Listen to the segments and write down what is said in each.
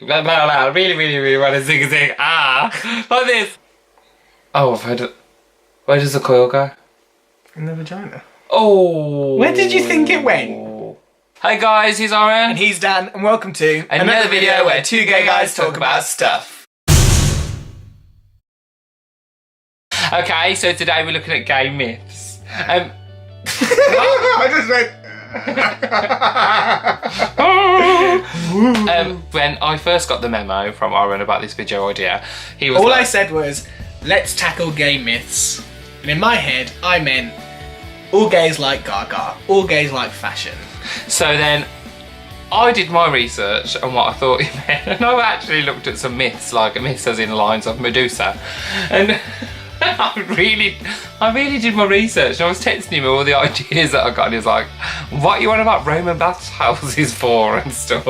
really, really, really want to zig. Like this. Oh, I've heard it. Where does the coil go? In the vagina. Oh. Where did you think it went? Hey guys, he's Orren. And he's Dan, and welcome to another video where two gay guys talk about stuff. Okay, so today we're looking at gay myths. I just went... When I first got the memo from Orren about this video idea, he was all like, I said was, let's tackle gay myths. And in my head, I meant all gays like Gaga, all gays like fashion. So then I did my research on what I thought it meant, and I've actually looked at some myths, like myths as in lines of Medusa, and I really did my research, and I was texting him all the ideas that I got, and he was like, what you on about Roman bathhouses for and stuff,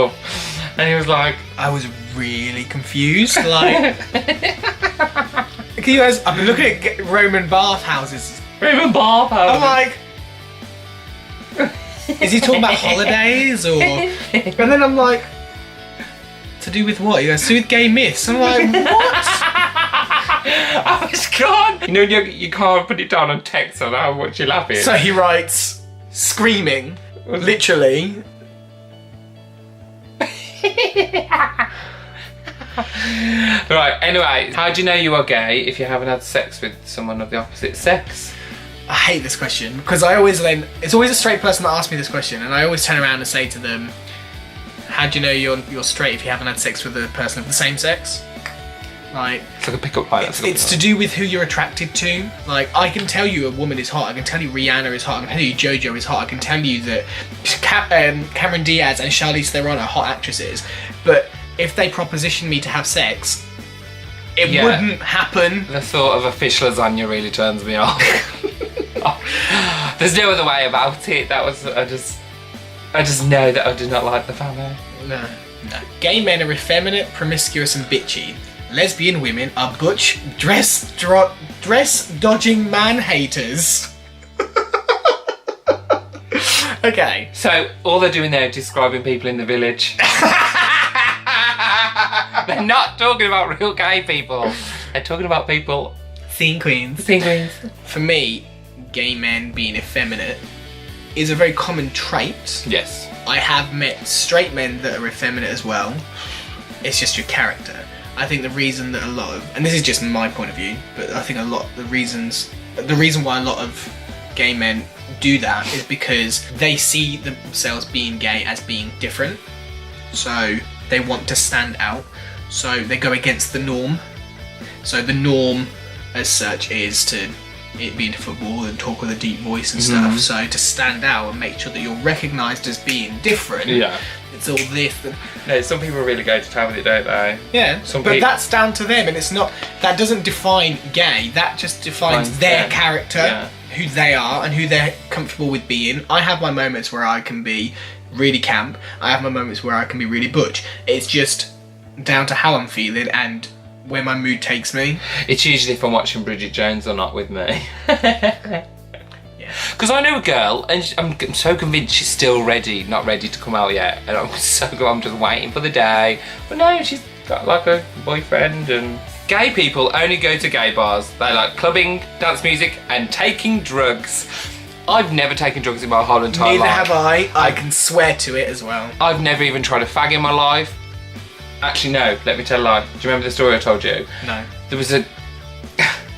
and he was like, I was really confused, like, you guys, I've been looking at Roman bathhouses. Roman bathhouses. I'm like, is he talking about holidays or? And then I'm like, to do with what? He goes, to do with gay myths. I'm like, what? I was gone. You know, you can't put it down on text on how much you're laughing. So he writes, screaming, literally. Right, anyway, how do you know you are gay if you haven't had sex with someone of the opposite sex? I hate this question because it's always a straight person that asks me this question, and I always turn around and say to them, how do you know you're straight if you haven't had sex with a person of the same sex? Like, it's like a pickup line. It's to do with who you're attracted to. Like, I can tell you a woman is hot, I can tell you Rihanna is hot, I can tell you JoJo is hot, I can tell you that Cameron Diaz and Charlize Theron are hot actresses, but if they proposition me to have sex, it wouldn't happen. The thought of a fish lasagna really turns me off. There's no other way about it. I just know that I do not like the family. No. Gay men are effeminate, promiscuous, and bitchy. Lesbian women are butch, dress-dodging man-haters. Okay. So, all they're doing there is describing people in the village. They're not talking about real gay people. They're talking about people... Scene queens. For me, gay men being effeminate is a very common trait. Yes. I have met straight men that are effeminate as well. It's just your character. I think the reason that and this is just my point of view, but I think the reason why a lot of gay men do that is because they see themselves being gay as being different. So they want to stand out. So they go against the norm. So the norm as such is to be into football and talk with a deep voice and stuff. So to stand out and make sure that you're recognised as being different, it's all this. No, some people really go to town with it, don't they? Yeah, but that's down to them, and it's not. That doesn't define gay. That just defines their character, who they are, and who they're comfortable with being. I have my moments where I can be really camp. I have my moments where I can be really butch. It's just down to how I'm feeling and where my mood takes me. It's usually if I'm watching Bridget Jones or not with me. Because I know a girl, and I'm so convinced she's still not ready to come out yet, and I'm just waiting for the day. But no, she's got like a boyfriend. And gay people only go to gay bars. They like clubbing, dance music, and taking drugs. I've never taken drugs in my whole entire life. Neither have I. I can swear to it as well. I've never even tried a fag in my life. Actually, no, let me tell a lie. Do you remember the story I told you? No. There was a...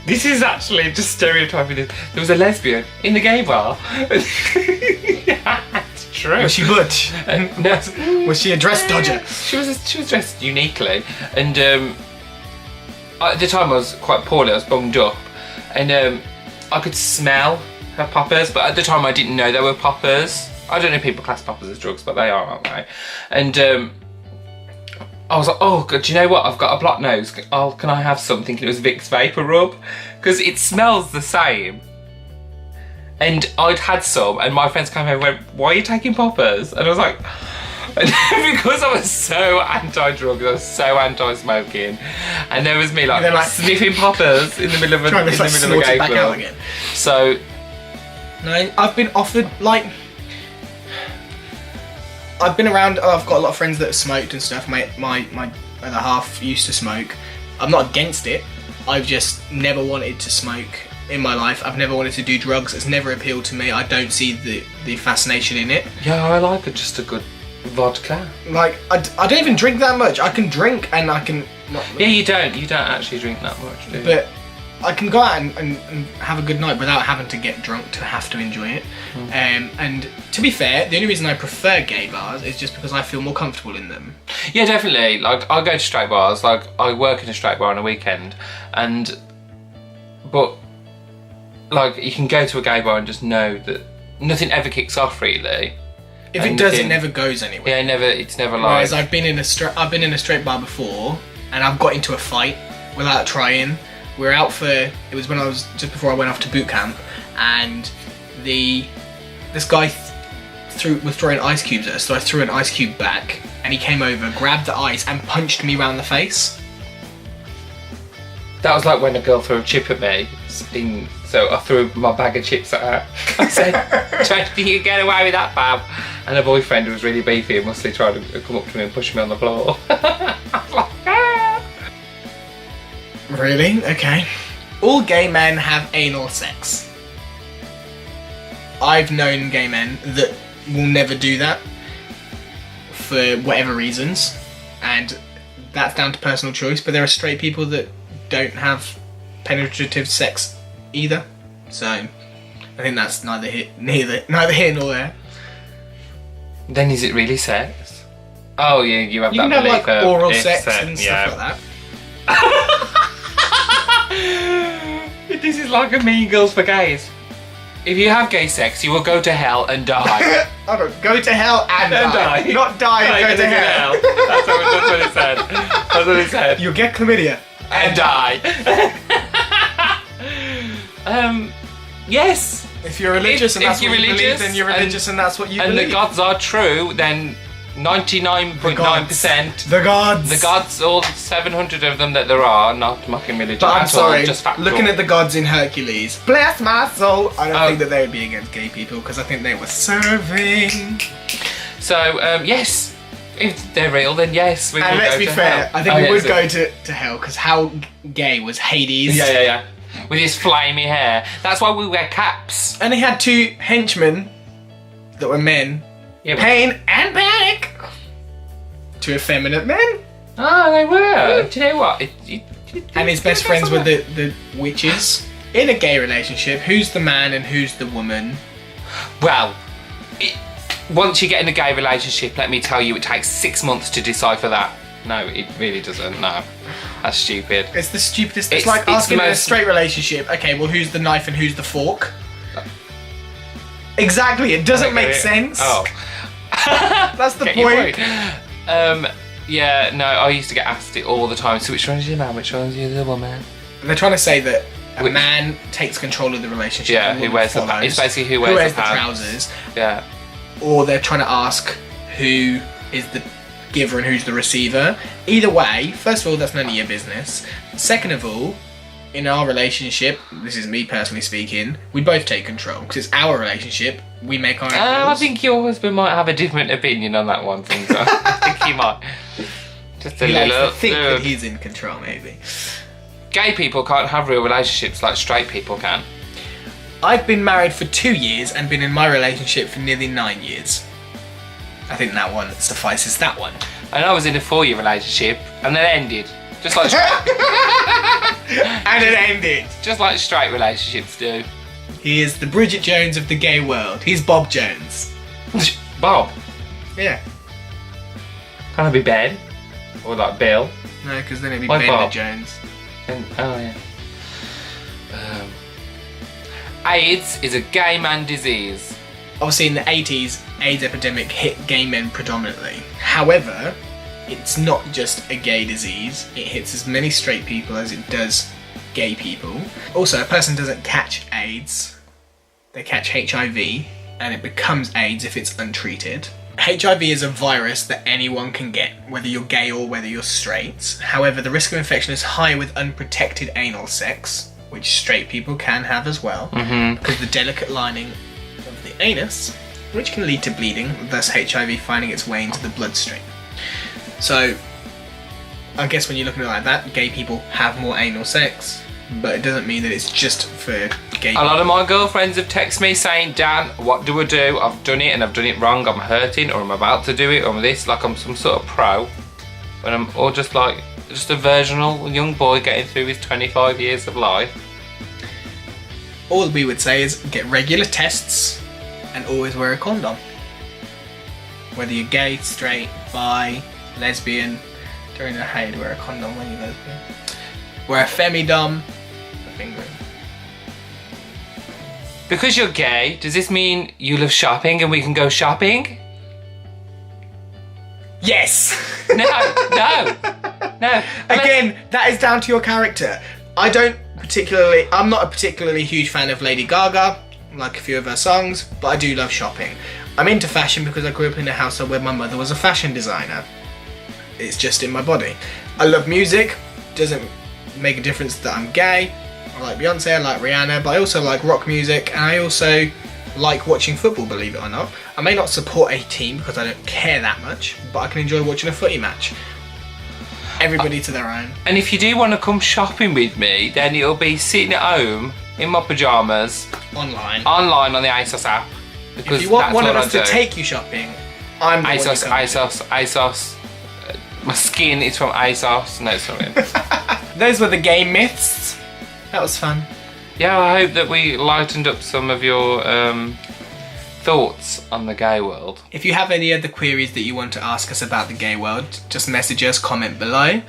This is actually just stereotyping this. There was a lesbian in the gay bar. It's true. Was she butch? No. Was she a dress dodger? She was dressed uniquely. And at the time I was quite poorly, I was bunged up. And I could smell her poppers, but at the time I didn't know they were poppers. I don't know if people class poppers as drugs, but they are, aren't they? And I was like, oh God, do you know what? I've got a blocked nose. Oh, can I have some? Thinking it was Vicks Vapor Rub. Because it smells the same. And I'd had some, and my friends came over and went, why are you taking poppers? And I was like, because I was so anti-drugs, I was so anti-smoking. And there was me like sniffing poppers in the middle of a gay club. So... No, I've been offered, like... I've been around. I've got a lot of friends that have smoked and stuff. My other half used to smoke. I'm not against it. I've just never wanted to smoke in my life. I've never wanted to do drugs. It's never appealed to me. I don't see the fascination in it. Yeah, I like just a good vodka. Like, I don't even drink that much. I can drink and I can... Yeah, you don't actually drink that much, do you? But I can go out and have a good night without having to get drunk to have to enjoy it. And to be fair, the only reason I prefer gay bars is just because I feel more comfortable in them. Yeah, definitely. Like, I go to straight bars. Like, I work in a straight bar on a weekend, but like, you can go to a gay bar and just know that nothing ever kicks off, really. If it does, it never goes anywhere. Yeah, it's never like... Whereas I've been in a straight bar before, and I've got into a fight without trying. We were out for... It was when I was... just before I went off to boot camp, and this guy was throwing ice cubes at us, so I threw an ice cube back, and he came over, grabbed the ice, and punched me round the face. That was like when a girl threw a chip at me, so I threw my bag of chips at her. I said, "Try to you get away with that, Bab." And her boyfriend, who was really beefy, and mostly tried to come up to me and push me on the floor. I was like, ah! Really? Okay. All gay men have anal sex. I've known gay men that will never do that for whatever reasons, and that's down to personal choice, but there are straight people that don't have penetrative sex either, so I think that's neither here nor there. Then is it really sex? Oh yeah, you have that can belief have like oral sex sex and stuff like that. This is like a Mean Girls for gays. If you have gay sex, you will go to hell and die. I don't go to hell and die. Not die and go to hell. That's what it said. That's what it said. You'll get chlamydia and die. Yes. If you're religious and that's what you believe, religious, then you're religious and that's what you believe. And the gods are true, then 99.9%. The gods. The gods, all 700 of them that there are, not mocking religion But I'm sorry, all, just factual. looking at the gods in Hercules, bless my soul, I don't think that they would be against gay people because I think they were serving. So, yes. If they're real, then yes, we will go to hell. And let's be fair, I think we would go to hell, because how gay was Hades? Yeah. With his flamey hair. That's why we wear caps. And he had two henchmen that were men. Yeah, Pain and Panic! Two effeminate men. Oh, they were. Do you know what? And his best friends were the witches. In a gay relationship, who's the man and who's the woman? Well, once you get in a gay relationship, let me tell you, it takes 6 months to decipher that. No, it really doesn't. No, that's stupid. It's the stupidest. It's like asking in a straight relationship, okay, well, who's the knife and who's the fork? Exactly, it doesn't make sense. Oh. That's the point. Yeah, no, I used to get asked it all the time. So which one's your man? Which one's your the woman? They're trying to say that a man takes control of the relationship. Yeah, who wears the pants. It's basically who wears the trousers. Yeah. Or they're trying to ask who is the giver and who's the receiver. Either way, first of all, that's none of your business. Second of all, in our relationship, this is me personally speaking, we both take control because it's our relationship. We make our own rules. I think your husband might have a different opinion on that one thing. So I think he might. Just a little. Think that he's in control, maybe. Gay people can't have real relationships like straight people can. I've been married for 2 years and been in my relationship for nearly 9 years. I think that one suffices that one. And I was in a 4-year relationship and then ended. Just like and it ended. Just like straight relationships do. He is the Bridget Jones of the gay world. He's Bob Jones. Bob? Yeah. Can't it be Ben? Or like Bill? No, because then it'd be Why Bender Bob? Jones. Oh yeah. AIDS is a gay man disease. Obviously in the 80s, AIDS epidemic hit gay men predominantly. However, it's not just a gay disease. It hits as many straight people as it does gay people. Also, a person doesn't catch AIDS. They catch HIV, and it becomes AIDS if it's untreated. HIV is a virus that anyone can get, whether you're gay or whether you're straight. However, the risk of infection is high with unprotected anal sex, which straight people can have as well, because the delicate lining of the anus, which can lead to bleeding, thus HIV finding its way into the bloodstream. So, I guess when you look at it like that, gay people have more anal sex, but it doesn't mean that it's just for gay people. A lot of my girlfriends have texted me saying, Dan, what do I do? I've done it and I've done it wrong. I'm hurting, or I'm about to do it, or I'm this. Like I'm some sort of pro. When I'm, or just like, just a virginal young boy getting through his 25 years of life. All we would say is get regular tests and always wear a condom. Whether you're gay, straight, bi, lesbian, don't know how you wear a condom when you're lesbian. Wear a femidom, a finger. Because you're gay, does this mean you love shopping and we can go shopping? Yes! No. Again, that is down to your character. I'm not a particularly huge fan of Lady Gaga, like a few of her songs, but I do love shopping. I'm into fashion because I grew up in a household where my mother was a fashion designer. It's just in my body. I love music, doesn't make a difference that I'm gay. I like Beyonce, I like Rihanna, but I also like rock music, and I also like watching football, believe it or not. I may not support a team because I don't care that much, but I can enjoy watching a footy match. Everybody to their own. And if you do want to come shopping with me, then it'll be sitting at home in my pyjamas. Online on the ASOS app. Because if you want that's one of what us I to do. take you shopping, I'm the ASOS. My skin is from ASOS. No, sorry. Those were the gay myths. That was fun. Yeah, I hope that we lightened up some of your thoughts on the gay world. If you have any other queries that you want to ask us about the gay world, just message us, comment below.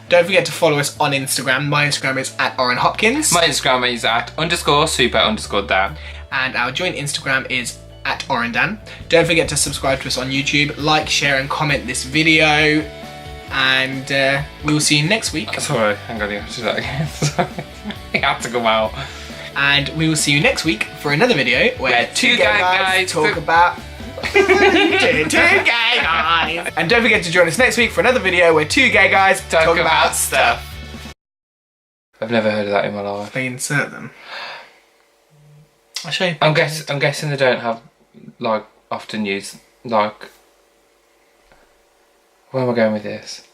Don't forget to follow us on Instagram. My Instagram is @OrrenHopkins. My Instagram is @_super_Dan. And our joint Instagram is @Ordan. Don't forget to subscribe to us on YouTube, like, share and comment this video. And we will see you next week. Sorry, hang on, you have to do that again. Sorry. You have to come out. And we will see you next week for another video where two gay guys talk about... two gay guys! And don't forget to join us next week for another video where two gay guys talk about stuff. I've never heard of that in my life. They insert them. I'll show you. I'm guessing they don't have, like, often used, like... Where am I going with this?